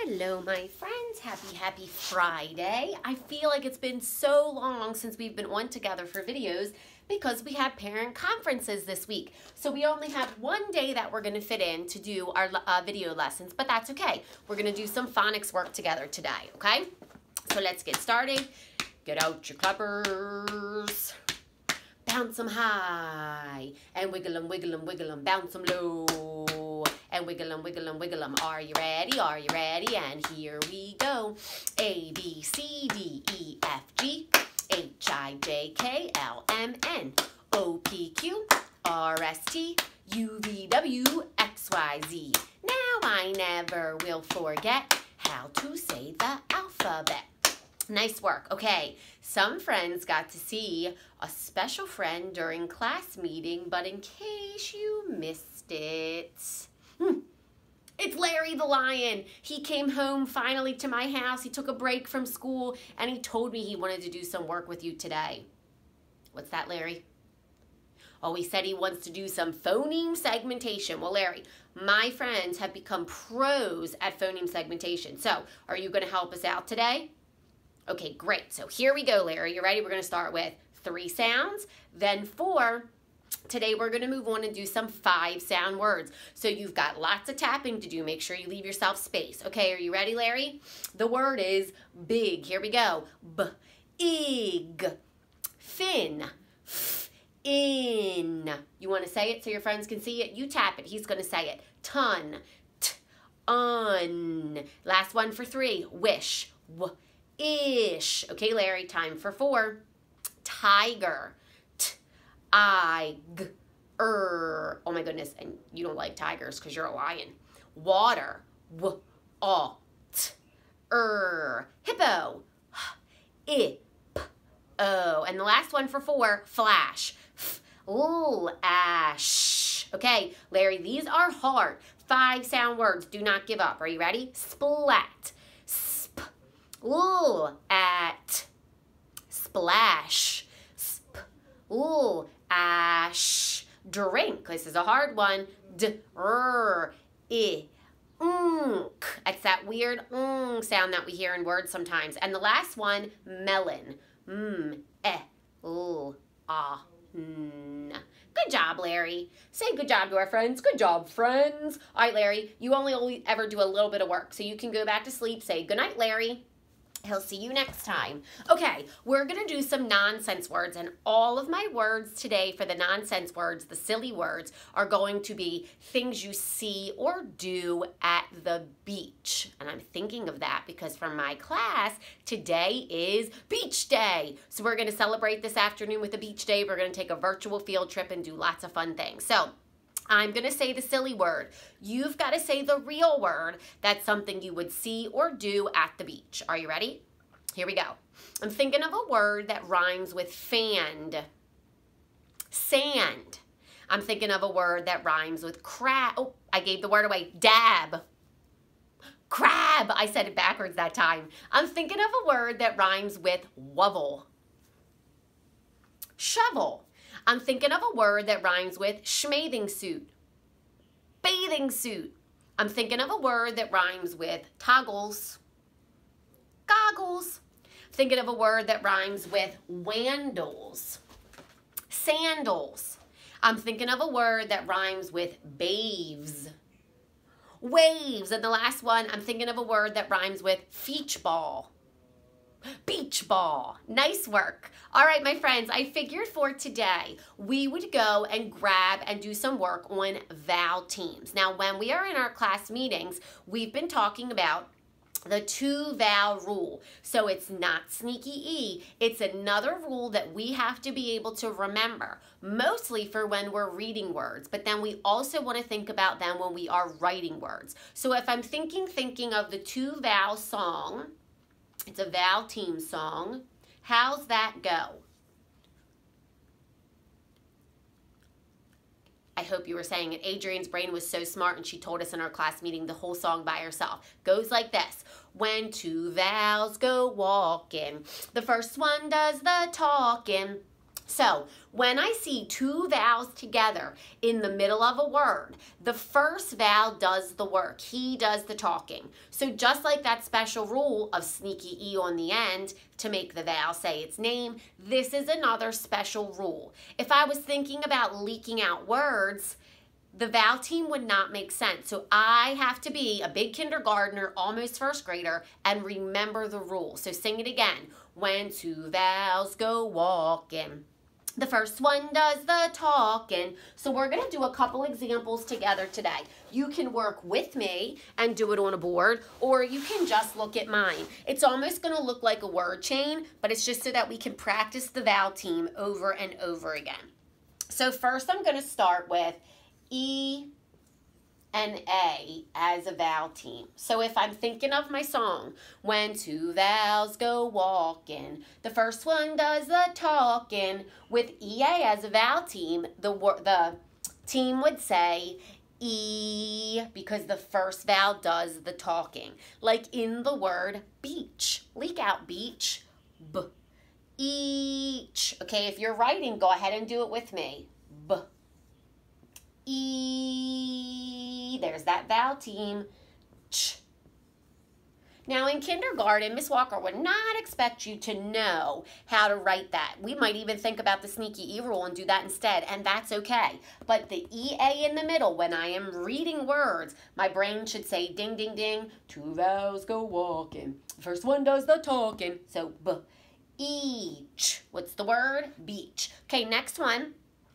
Hello, my friends. Happy Friday. I feel like it's been so long since we've been on together for videos because we had parent conferences this week. So we only have one day that we're going to fit in to do our video lessons, but that's okay. We're going to do some phonics work together today, okay? So let's get started. Get out your clappers. Bounce them high and wiggle them, wiggle them, wiggle them. Bounce them low and wiggle them, wiggle them, wiggle them. Are you ready? Are you ready? And here we go. A, B, C, D, E, F, G, H, I, J, K, L, M, N, O, P, Q, R, S, T, U, V, W, X, Y, Z. Now I never will forget how to say the alphabet. Nice work. Okay, some friends got to see a special friend during class meeting, but in case you missed it, it's Larry the Lion. He came home finally to my house. He took a break from school, and he told me he wanted to do some work with you today. What's that, Larry? Oh, he said he wants to do some phoneme segmentation. Well, Larry, my friends have become pros at phoneme segmentation. So, are you going to help us out today? Okay, great. So here we go, Larry. You ready? We're going to start with 3 sounds, then 4. Today we're going to move on and do some 5-sound words. So you've got lots of tapping to do. Make sure you leave yourself space. Okay, are you ready, Larry? The word is big. Here we go. B-ig. Fin. F-in. You want to say it so your friends can see it? You tap it. He's going to say it. Ton. T-un. Last one for 3. Wish. W-ish. Okay, Larry, time for 4. Tiger. T-I-G-er. Oh my goodness, and you don't like tigers because you're a lion. Water. W-a-t-er. Hippo. H-ip-o. And the last one for 4, flash. F-l-ash. Okay, Larry, these are hard 5-sound words. Do not give up. Are you ready? Splat. Sp-l-at. Splash. Sp-l-ash. Drink. This is a hard one. D-r-i-unk. It's that weird sound that we hear in words sometimes. And the last one, melon. M-e-l-a-n. Good job, Larry. Say good job to our friends. Good job, friends. All right, Larry, you only ever do a little bit of work, so you can go back to sleep. Say good night, Larry. He'll see you next time. Okay, we're going to do some nonsense words, and all of my words today for the nonsense words, the silly words, are going to be things you see or do at the beach. And I'm thinking of that because for my class, today is beach day. So we're going to celebrate this afternoon with a beach day. We're going to take a virtual field trip and do lots of fun things. So I'm going to say the silly word. You've got to say the real word. That's something you would see or do at the beach. Are you ready? Here we go. I'm thinking of a word that rhymes with fanned. Sand. I'm thinking of a word that rhymes with crab. Oh, I gave the word away. Dab. Crab. I said it backwards that time. I'm thinking of a word that rhymes with wobble. Shovel. I'm thinking of a word that rhymes with schmathing suit. Bathing suit. I'm thinking of a word that rhymes with toggles. Goggles. Thinking of a word that rhymes with wandles. Sandals. I'm thinking of a word that rhymes with baves. Waves. And the last one, I'm thinking of a word that rhymes with feach ball. Beach ball. Nice work. All right, my friends, I figured for today we would go and grab and do some work on vowel teams. Now, when we are in our class meetings, we've been talking about the 2-vowel rule. So it's not sneaky E. It's another rule that we have to be able to remember, mostly for when we're reading words, but then we also want to think about them when we are writing words. So if I'm thinking of the 2-vowel song, it's a vowel team song. How's that go? I hope you were saying it. Adrian's brain was so smart and she told us in our class meeting the whole song by herself. Goes like this. When 2 vowels go walking, the first one does the talking. So when I see two vowels together in the middle of a word, the first vowel does the work. He does the talking. So just like that special rule of sneaky E on the end to make the vowel say its name, this is another special rule. If I was thinking about leaking out words, the vowel team would not make sense. So I have to be a big kindergartner, almost first grader, and remember the rule. So sing it again. When two vowels go walking, the first one does the talking. So we're going to do a couple examples together today. You can work with me and do it on a board, or you can just look at mine. It's almost going to look like a word chain, but it's just so that we can practice the vowel team over and over again. So first I'm going to start with E and A as a vowel team. So if I'm thinking of my song, when two vowels go walking, the first one does the talking. With EA as a vowel team, the team would say E because the first vowel does the talking. Like in the word beach. Leak out beach. B. Each. Okay, if you're writing, go ahead and do it with me. B. E. There's that vowel team. Ch. Now in kindergarten, Miss Walker would not expect you to know how to write that. We might even think about the sneaky E rule and do that instead, and that's okay. But the EA in the middle, when I am reading words, my brain should say ding, ding, ding, two vowels go walking. First one does the talking. So B. Each. What's the word? Beach. Okay, next one.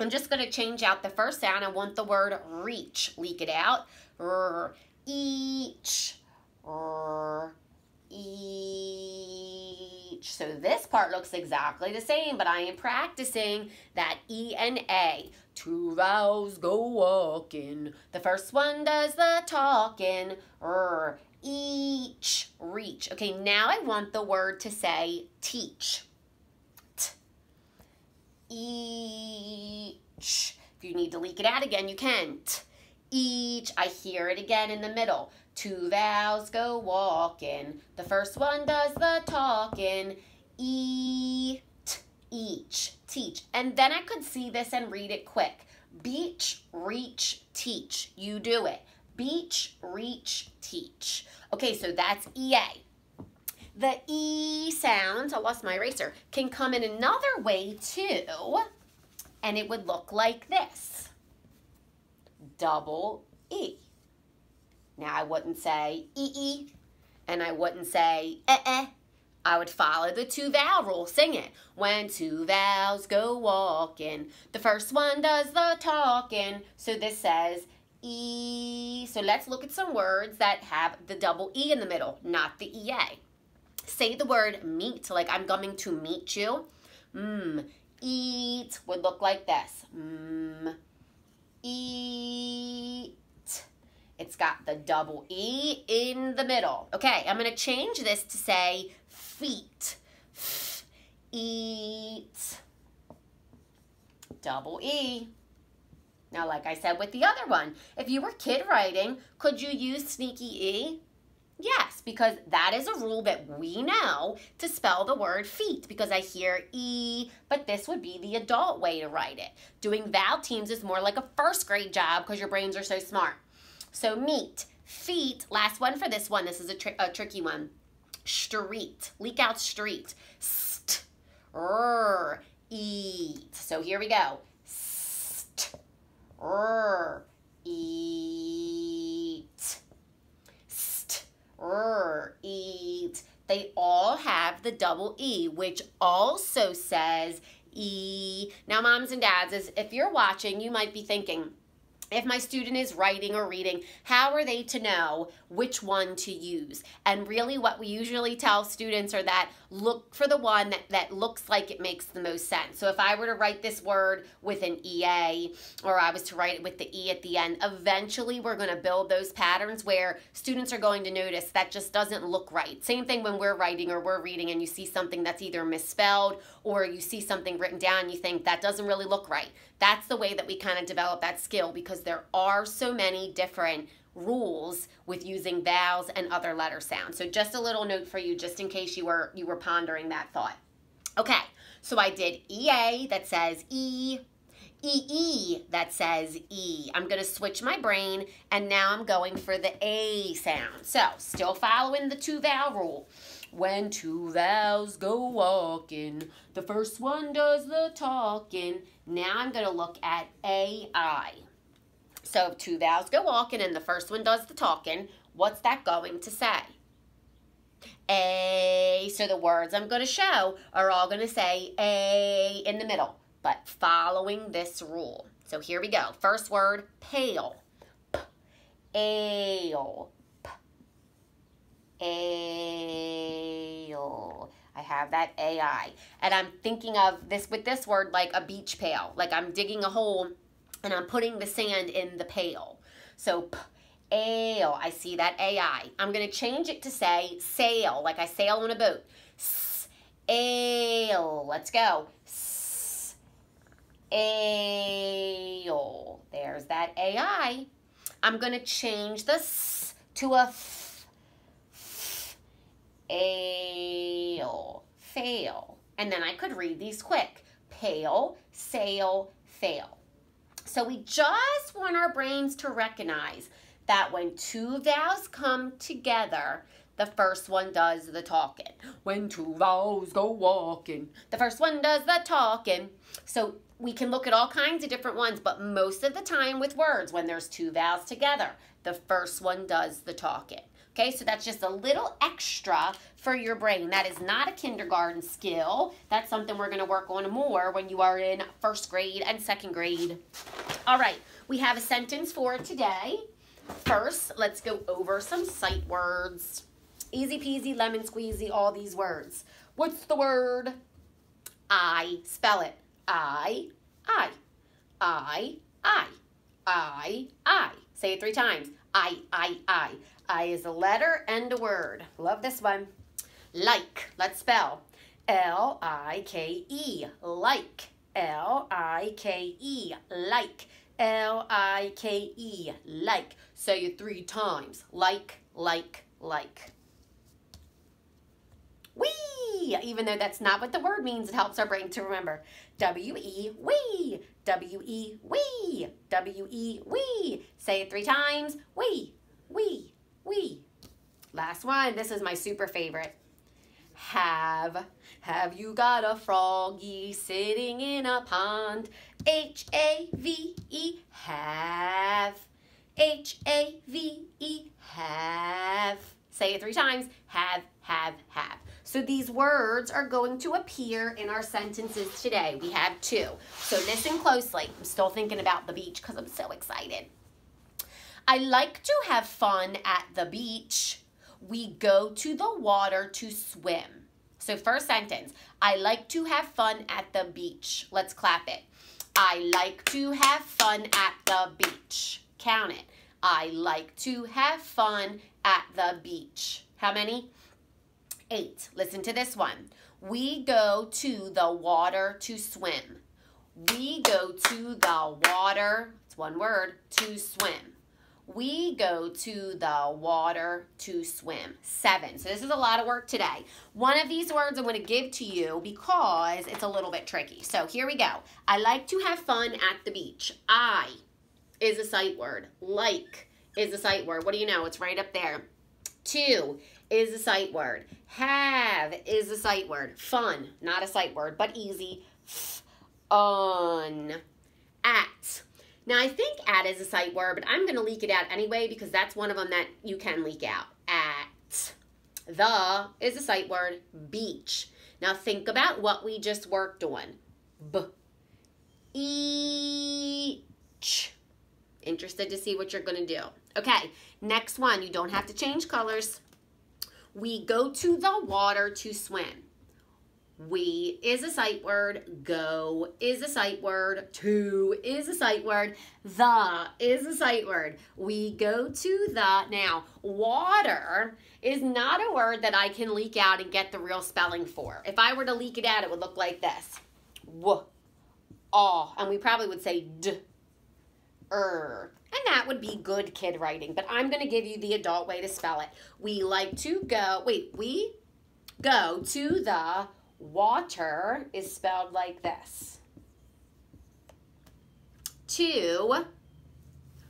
I'm just going to change out the first sound. I want the word reach. Leak it out. Each. Each. So this part looks exactly the same, but I am practicing that E and A. Two vowels go walking. The first one does the talking. Each. Reach. Okay, now I want the word to say teach. Each. If you need to leak it out again, you can. Each. I hear it again in the middle. Two vowels go walking. The first one does the talking. Each. Teach. And then I could see this and read it quick. Beach, reach, teach. You do it. Beach, reach, teach. Okay, so that's EA. The E sound, I lost my eraser, can come in another way too, and it would look like this. Double E. Now I wouldn't say E-E, and I wouldn't say eh-eh. I would follow the two vowel rule. Sing it. When two vowels go walking, the first one does the talking. So this says E. So let's look at some words that have the double E in the middle, not the EA. Say the word meet, like I'm coming to meet you. Eat would look like this. Eat. It's got the double E in the middle. Okay, I'm going to change this to say feet. Eat. Double E. Now, like I said with the other one, if you were kid writing, could you use sneaky E? Yes, because that is a rule that we know to spell the word feet, because I hear E, but this would be the adult way to write it. Doing vowel teams is more like a first grade job because your brains are so smart. So meet, feet, last one for this one. This is a tricky one. Street, leak out street. St, r, eat. So here we go. St, r, eat. Eat. They all have the double E, which also says E. Now, moms and dads, if you're watching, you might be thinking, if my student is writing or reading, how are they to know which one to use? And really what we usually tell students are that look for the one that looks like it makes the most sense. So if I were to write this word with an EA, or I was to write it with the E at the end, eventually we're going to build those patterns where students are going to notice that just doesn't look right. Same thing when we're writing or we're reading and you see something that's either misspelled or you see something written down and you think that doesn't really look right. That's the way that we kind of develop that skill, because there are so many different rules with using vowels and other letter sounds. So just a little note for you, just in case you were pondering that thought. Okay, So I did EA that says E, EE that says E. I'm going to switch my brain, and now I'm going for the A sound. So still following the 2-vowel rule. When 2 vowels go walking, the first one does the talking. Now I'm going to look at AI. So if 2 vowels go walking and the first one does the talking, what's that going to say? A. So the words I'm going to show are all going to say A in the middle, but following this rule. So here we go. First word, pale. P, ale. P, ale. I have that AI. And I'm thinking of this with this word like a beach pail. Like I'm digging a hole and I'm putting the sand in the pail. So p, ale. I see that AI. I'm going to change it to say sail, like I sail on a boat. Ale. Let's go. Ale. There's that AI. I'm going to change the S to a F. Ale. Fail. And then I could read these quick. Pale, sail, fail. So we just want our brains to recognize that when 2 vowels come together, the first one does the talking. When 2 vowels go walking, the first one does the talking. So we can look at all kinds of different ones, but most of the time with words, when there's 2 vowels together, the first one does the talking. Okay, so that's just a little extra for your brain. That is not a kindergarten skill. That's something we're going to work on more when you are in 1st grade and 2nd grade. All right, we have a sentence for today. First, let's go over some sight words. Easy peasy, lemon squeezy, all these words. What's the word? I. Spell it. I. Say it 3 times. I. I is a letter and a word. Love this one. Like. Let's spell. L-I-K-E. Like. L-I-K-E. Like. L-I-K-E. Like. Say it 3 times. Like, like, like. Wee! Even though that's not what the word means, it helps our brain to remember. W-E, wee! W-E, wee! W-E, wee! Say it 3 times. Wee, wee, wee. Last one. This is my super favorite. Have you got a froggy sitting in a pond? H-A-V-E, have. H-A-V-E, have. Say it 3 times. Have. So these words are going to appear in our sentences today. We have 2. So listen closely. I'm still thinking about the beach because I'm so excited. I like to have fun at the beach. We go to the water to swim. So first sentence, I like to have fun at the beach. Let's clap it. I like to have fun at the beach. Count it. I like to have fun at the beach. How many? 8. Listen to this one. We go to the water to swim. We go to the water, it's one word, to swim. We go to the water to swim. 7. So this is a lot of work today. One of these words I'm going to give to you because it's a little bit tricky. So here we go. I like to have fun at the beach. I is a sight word. Like is a sight word. What do you know? It's right up there. 2 is a sight word. Have is a sight word. Fun, not a sight word, but easy. Fun. At. Now, I think at is a sight word, but I'm going to leak it out anyway because that's one of them that you can leak out. At. The is a sight word. Beach. Now, think about what we just worked on. Each. Interested to see what you're going to do. Okay, next one. You don't have to change colors. We go to the water to swim. We is a sight word. Go is a sight word. To is a sight word. The is a sight word. We go to the. Now, water is not a word that I can leak out and get the real spelling for. If I were to leak it out, it would look like this. W, aw, and we probably would say d, and that would be good kid writing, but I'm going to give you the adult way to spell it. We like to go, we go to the water is spelled like this. 2,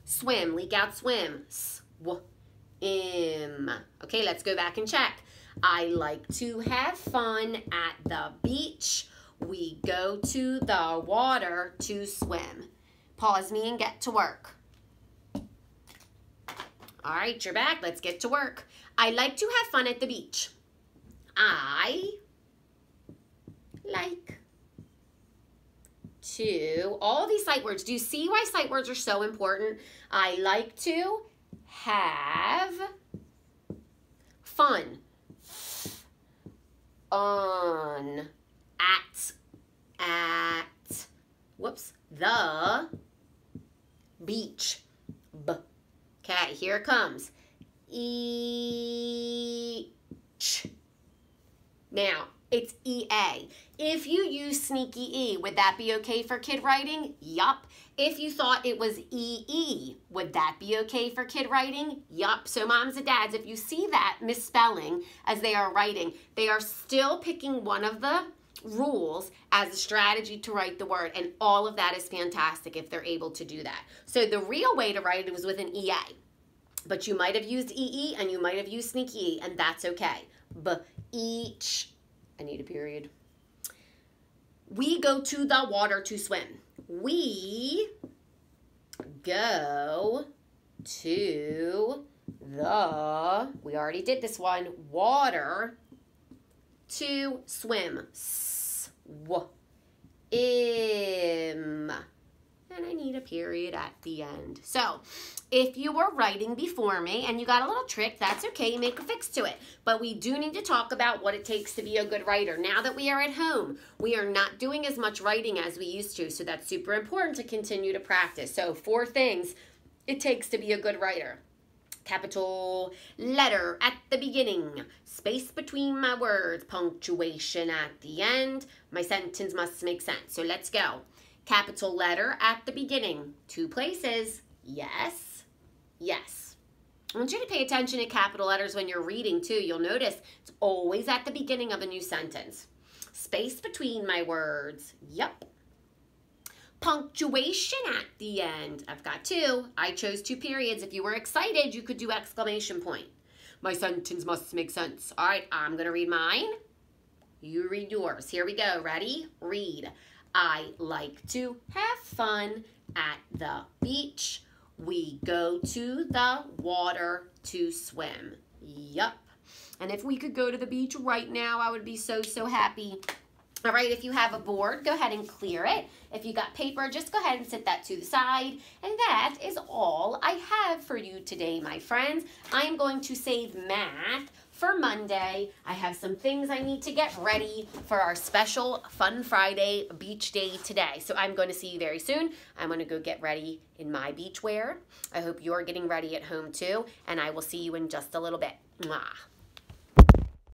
swim, leak out, swim, swim. Okay, let's go back and check. I like to have fun at the beach. We go to the water to swim. Pause me and get to work. All right, you're back. Let's get to work. I like to have fun at the beach. I like to, all these sight words. Do you see why sight words are so important? I like to have fun. On, at, whoops, the beach. Okay, here it comes. Each. Now, it's EA. If you use sneaky E, would that be okay for kid writing? Yup. If you thought it was EE, would that be okay for kid writing? Yup. So moms and dads, if you see that misspelling as they are writing, they are still picking one of the rules as a strategy to write the word, and all of that is fantastic if they're able to do that. So the real way to write it was with an EA, but you might have used EE and you might have used sneaky E, and that's okay. Each, I need a period. We go to the water to swim. We go to the, we already did this one, water to swim. Swim. And I need a period at the end. So, if you were writing before me and you got a little trick, that's okay, make a fix to it. But we do need to talk about what it takes to be a good writer. Now that we are at home, we are not doing as much writing as we used to, so that's super important to continue to practice. So 4 things it takes to be a good writer. Capital letter at the beginning, space between my words, punctuation at the end. My sentence must make sense. So let's go. Capital letter at the beginning, 2 places. Yes, yes. I want you to pay attention to capital letters when you're reading too. You'll notice it's always at the beginning of a new sentence. Space between my words. Yep. Punctuation at the end. I've got 2. I chose 2 periods. If you were excited, you could do exclamation point. My sentence must make sense. All right, I'm going to read mine. You read yours. Here we go. Ready? Read. I like to have fun at the beach. We go to the water to swim. Yup. And if we could go to the beach right now, I would be so, so happy. All right, if you have a board, go ahead and clear it. If you got paper, just go ahead and set that to the side. And that is all I have for you today, my friends. I am going to save math for Monday. I have some things I need to get ready for our special Fun Friday beach day today. So I'm going to see you very soon. I'm going to go get ready in my beach wear. I hope you're getting ready at home too. And I will see you in just a little bit. Mwah.